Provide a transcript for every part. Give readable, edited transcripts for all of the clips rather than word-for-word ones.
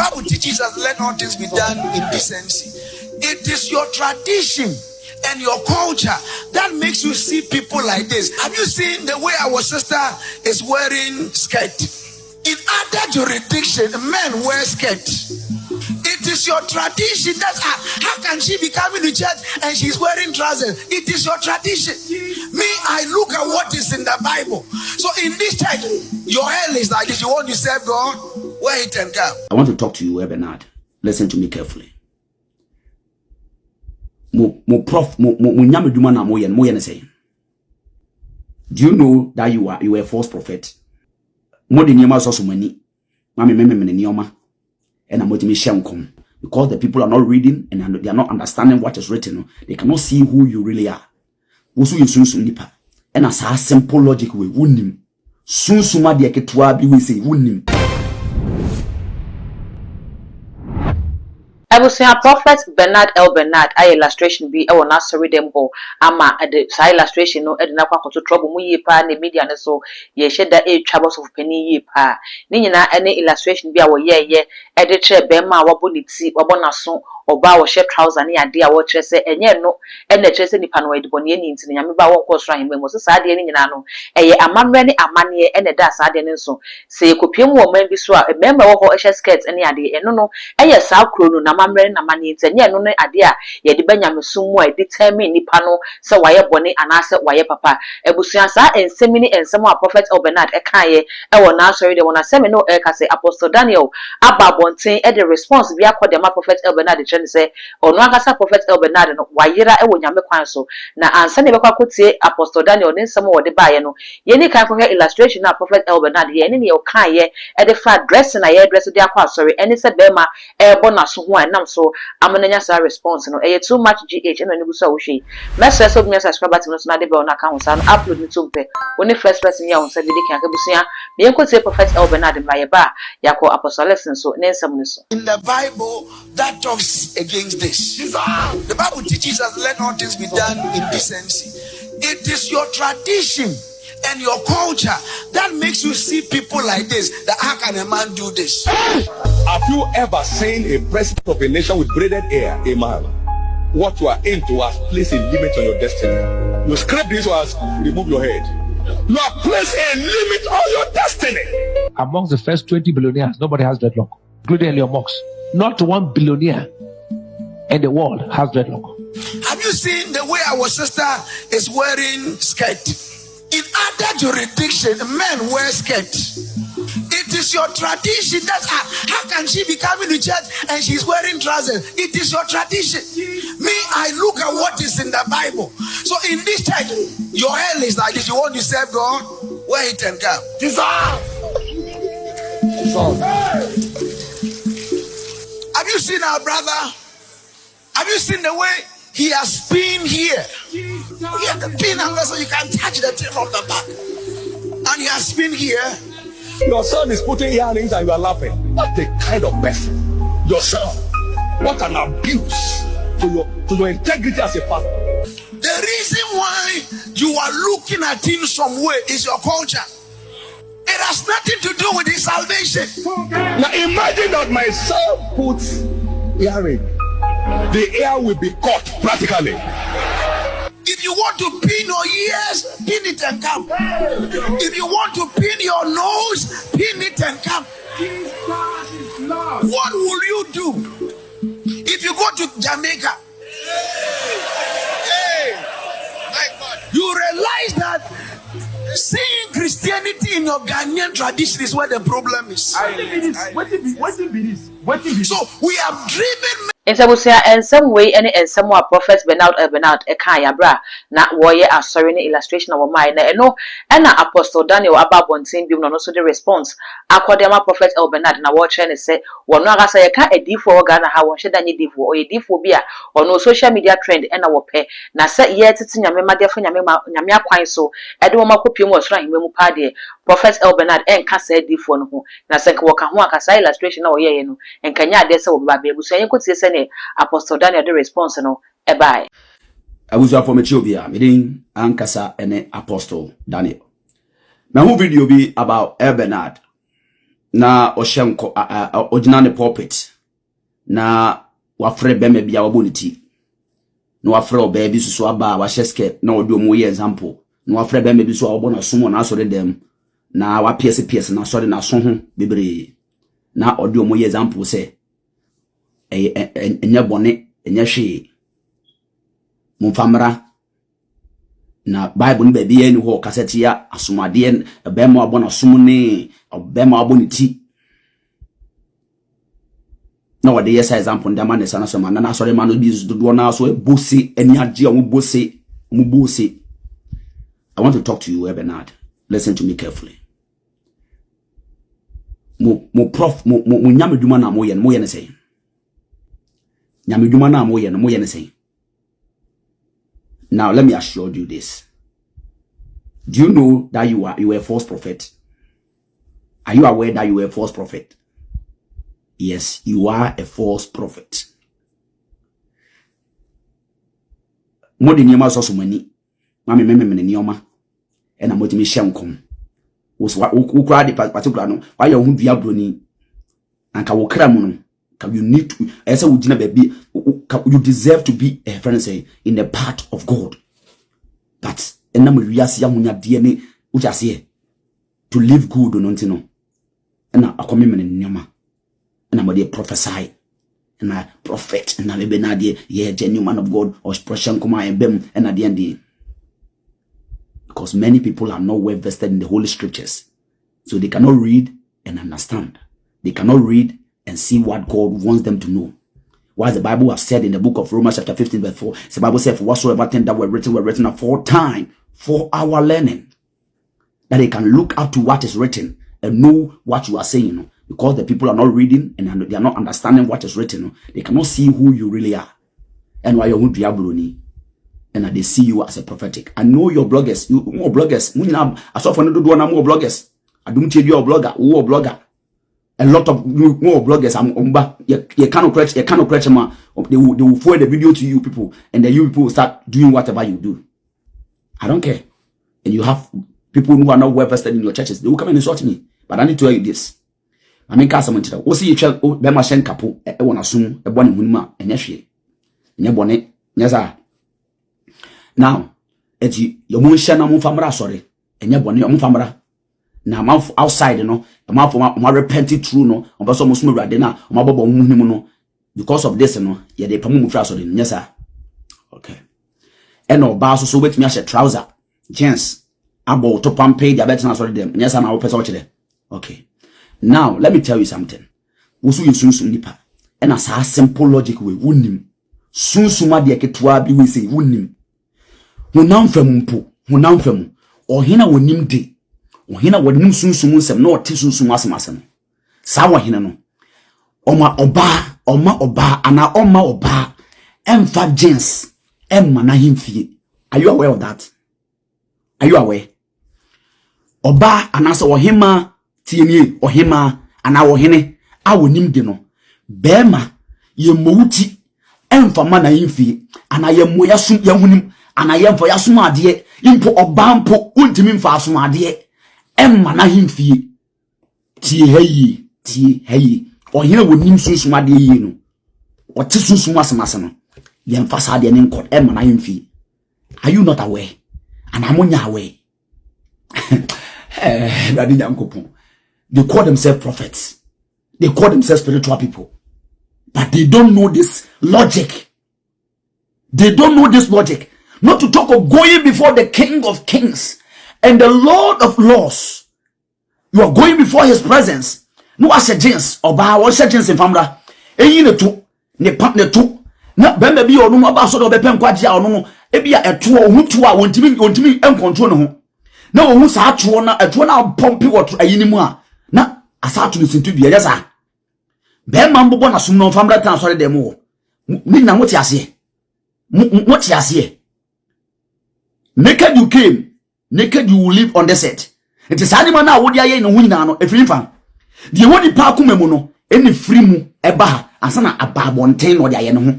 Bible teaches us let all things be done in decency. It is your tradition and your culture that makes you see people like this. Have you seen the way our sister is wearing skirt? In other jurisdiction, men wear skirt. It is your tradition that how can she be coming to church and she's wearing trousers? It is your tradition. Me, I look at what is in the Bible. So in this church, your hair is like this. You want to serve God? Where it can come. I want to talk to you, Bernard. Listen to me carefully. Do you know that you are a false prophet? More than you also money. And I'm going to share because the people are not reading and they are not understanding what is written. They cannot see who you really are. Also, you soon nipa. And as a simple logic way, wouldn't soon suma de ketua bi we say wouldn't. I will say a prophet Bernard L. Bernard, I illustration be I will not sorry them go. Ama at the side illustration no edna kwa to trouble mu ye pa na media ne so ye sheda e troubles of penny ye pa. Ni nyina any illustration be a wo ye edit che be ma wabo ni ti wabo na so oba wo she trouser ne ade a wo kire se enye no ene kire se nipa no edibone ni nti nyame ba wo nkɔ so ahembe mo so saa de ni nyina no eye amamre ne amane ene da saa de ne so se ekopiem wo man bi so a member wo ho ehye skirt ne ade eno no eye saa kro no na amamre na amane nti enye no ne ade a ye de banyame sum mu a determine nipa no se waye bone anase waye papa ebusua saa ensemi ni ensemo a prophet Bernard ekaye ewo na sorry de wona semi no eka se apostle Daniel ababonten e de response bi akọ de ma prophet Bernard chen say ono agasa prophet Bernard no wayira ewo nyame kwan so na ansa ne bekwa kotie apostle Daniel ne nsem wo de baaye no ye ni kan hwehwe illustration na prophet Bernard ye ne ye kan ye e de fa dress na ye dress de akwa sorry eni se be ma e bo na so ho anam so amananya sa response no e too much gh no ne buso wo hwe message so me subscribe button no so na de be on account sa no upload ni to pe woni first person ya on sa video kan akabusua me enkotie prophet Bernard mbaye ba yakọ apostle lesson so ne nsem no so in the Bible that talks against this. The Bible teaches us let all things be done in decency. It is your tradition and your culture that makes you see people like this. That how can a man do this? Have you ever seen a president of a nation with braided hair, a man? What you are into has placed a limit on your destiny. You scrape this was remove your head. You have placed a limit on your destiny. Amongst the first 20 billionaires, nobody has dreadlock, including Elon Musk. Not one billionaire in the world has dreadlock. Have you seen the way our sister is wearing skirt? In other jurisdiction, men wear skirt. It is your tradition that how can she be coming to church and she's wearing trousers? It is your tradition. Me, I look at what is in the Bible. So in this church, your hair is like this. You want to serve God? Where it can come? Have you seen our brother? Have you seen the way he has pinned here? He has the pin hanger so you can touch the thing from the back. And he has pinned here. Your son is putting earrings and you are laughing. What a kind of person. Your son. What an abuse to your integrity as a father. The reason why you are looking at him some way is your culture. It has nothing to do with his salvation. Now imagine that my son puts earring. The hair will be cut practically. If you want to pin your ears, pin it and come. If you want to pin your nose, pin it and come. What will you do if you go to Jamaica? You realize that seeing Christianity in your Ghanaian tradition is where the problem is. So we have driven. Insabusia in some way any and some more prophets Bernard Ekaya bra na woye asori ne illustration of mine na eno na apostle Daniel ababontin bi no so the response akodema prophet Bernard na wo kire ne se wono agasa ye ka edifo oga na ha wo hweda nye difo o edifo bi a ono social media trend na wo pe na se ye tete nyame madefo nyame akwan so ede wo makopiem wo soro ahemmu pa de prophet Bernard enka se edifo no ho na se ka wo ka ho akasa illustration na wo ye no enka nya ade se wo ba be buso yenkotie se Apostle Daniel the response no ebai. I was for Mechobia, meeting Ankasa and Apostle Daniel. Now, who video be about Bernard? na oshenko original pulpit na wafre bema bia waboniti na wafre oba bi susu aba wahyeske na odi omo ye example na wafre bema bi so obona sumo na asore dem na wa PS na asore na so ho bebre na odi omo ye example se enya bone enya hwe mumfamra na Bible ni baby eni ho kasete ya asomade bema abona sumo ne bema aboniti na wade yes example ndama ne sana so man na sorry man bi do na so bosi eni age o bosi mu bosi. I want to talk to you, Bernard. Listen to me carefully. Mo prof mo nyameduma na mo ye ne say nyameduma na mo ye ne say. Now let me assure you this. Do you know that you are a false prophet? Are you aware that you are a false prophet? Yes, you are a false prophet. More than your so many. Mami me nioma. And I'm going to me shankom. Was what who cried particular no. Why you who diabroni? And ka wokramuno. You need to as a baby. You deserve to be a friend say in the path of God. But and now we are DNA which I say to live good or nothing no. And I come in nioma. And I'm going to prophesy. And I prophet. And I be na yeah genuine man of God or expression come and bem and at the end. Because many people are not well vested in the Holy Scriptures. So they cannot read and understand. They cannot read and see what God wants them to know. Why the Bible has said in the book of Romans chapter 15 verse 4, the Bible says, for whatsoever things that were written aforetime for our learning. That they can look up to what is written and know what you are saying. Because the people are not reading and they are not understanding what is written. They cannot see who you really are. And why you're diabloni. And they see you as a prophetic. I know your bloggers. You more bloggers. I saw for no do one more bloggers. I don't tell you a blogger. Who a blogger? A lot of more bloggers. You cannot correct man. They will forward the video to you people, and then you people will start doing whatever you do. I don't care. And you have people who are not well vested in your churches. They will come and insult me. But I need to tell you this. I mean, cast someone to that. See each other. Bema shen kapo. I want to assume a bonnet hunma and yashi. And bonnet. Yes, sir. Now, eti your moon shana moon famra sorry, and your bonny your famra. Now, mouth outside, you know, a mouth for my repented true no, on person must move radena, my bubble no. Because of this, you know, yeah, they promote trouser in yes, sir. Okay. And no bars so wait me as a trouser, gents. About to pump pay the better sorry them. Yes, I'm our person today. Okay. Now, let me tell you something. Wusu in soon nipa. And as a simple logic way, wouldn't soon suma de ketua bi we say, wouldn't Hunam femu ohina wonim de ohina wonim sunsumu nsem na ote sunsumu asem sa wohina no oma oba ana oma oba emfa jeans emma na himfie. Are you aware of that? Are you aware? Oba anasa ohima tienie ohima ana wohine a wonim de no bema ye mowuti emfa ma na himfie ana ye moya sum ye hunim ana yemfo yasomade impo obampo untimi mfa asomade emma na himfie tie hayi ohina wonim sunsumade yi no ote sunsum asemase no yemfa sade ne nkod emma na himfie. Are you not aware? And amonya aware. They call themselves prophets, they call themselves spiritual people, but they don't know this logic. They don't know this logic. Not to talk of going before the King of Kings and the Lord of Lords. You are going before his presence. No assurance or by our assurance in famra. Eyi ne to ne pat ne to na bembe bi onu aba so do be pen kwaje a onu no e bia eto ohutu a wontimi encontrol no ho na wo hu sa ato na eto na pompi wato ayini mu a na asato ne sintu bia yesa be ma mbobo na sum no famra tan sori dem wo ni na moti ase moti ase. Naked you came, naked you will live on the set. It is animal now what you no wina no efiri fan. The wodi pa kumemu no eni free mu eba asana ababonten no de aye no ho.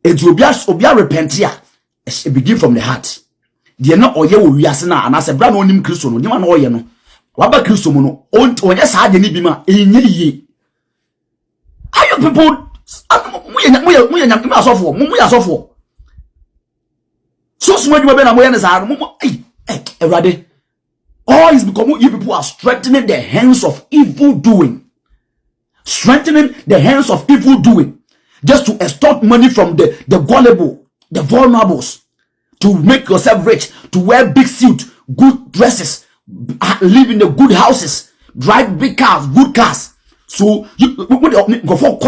It obia repentia. It begin from the heart. The na oye wo wiase na anase bra no nim Kristo no nyima na oye no. Waba Kristo mu no onye saa de ni bi ma enye yi. Are you people mu asofo so smart you be na mo yan saa mo Erade. All is because you people are strengthening the hands of evil doing. Strengthening the hands of evil doing. Just to extort money from the gullible, the vulnerables. To make yourself rich. To wear big suit, good dresses. Live in the good houses. Drive big cars, good cars. So, you go for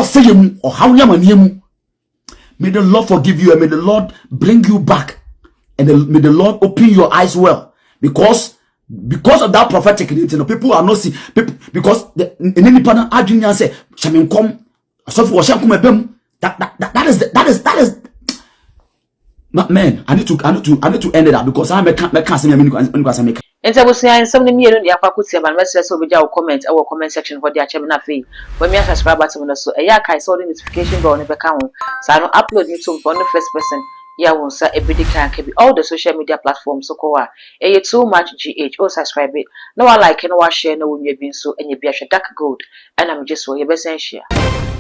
or how may the Lord forgive you and may the Lord bring you back. And may the Lord open your eyes well. Because of that prophetic, people are not seeing people, because in any partner arguing and say, "Shamin come, so for shall come that is man. I need to end it up because I can't say me. Enta busia nsem ne mienu ne yakwa kutia ban message so be jaw comment our comment section for dia chem na fe when me subscribe button no so eya kai so the notification bell ne be ka ho sa no upload YouTube for the first person ya won sa ebidi kan ka be all the social media platforms so ko wa eye too much gh o subscribe it no wa like no wa share no wo nwa bi so enye bi ahwe dark gold and I'm just wo ye be sen share.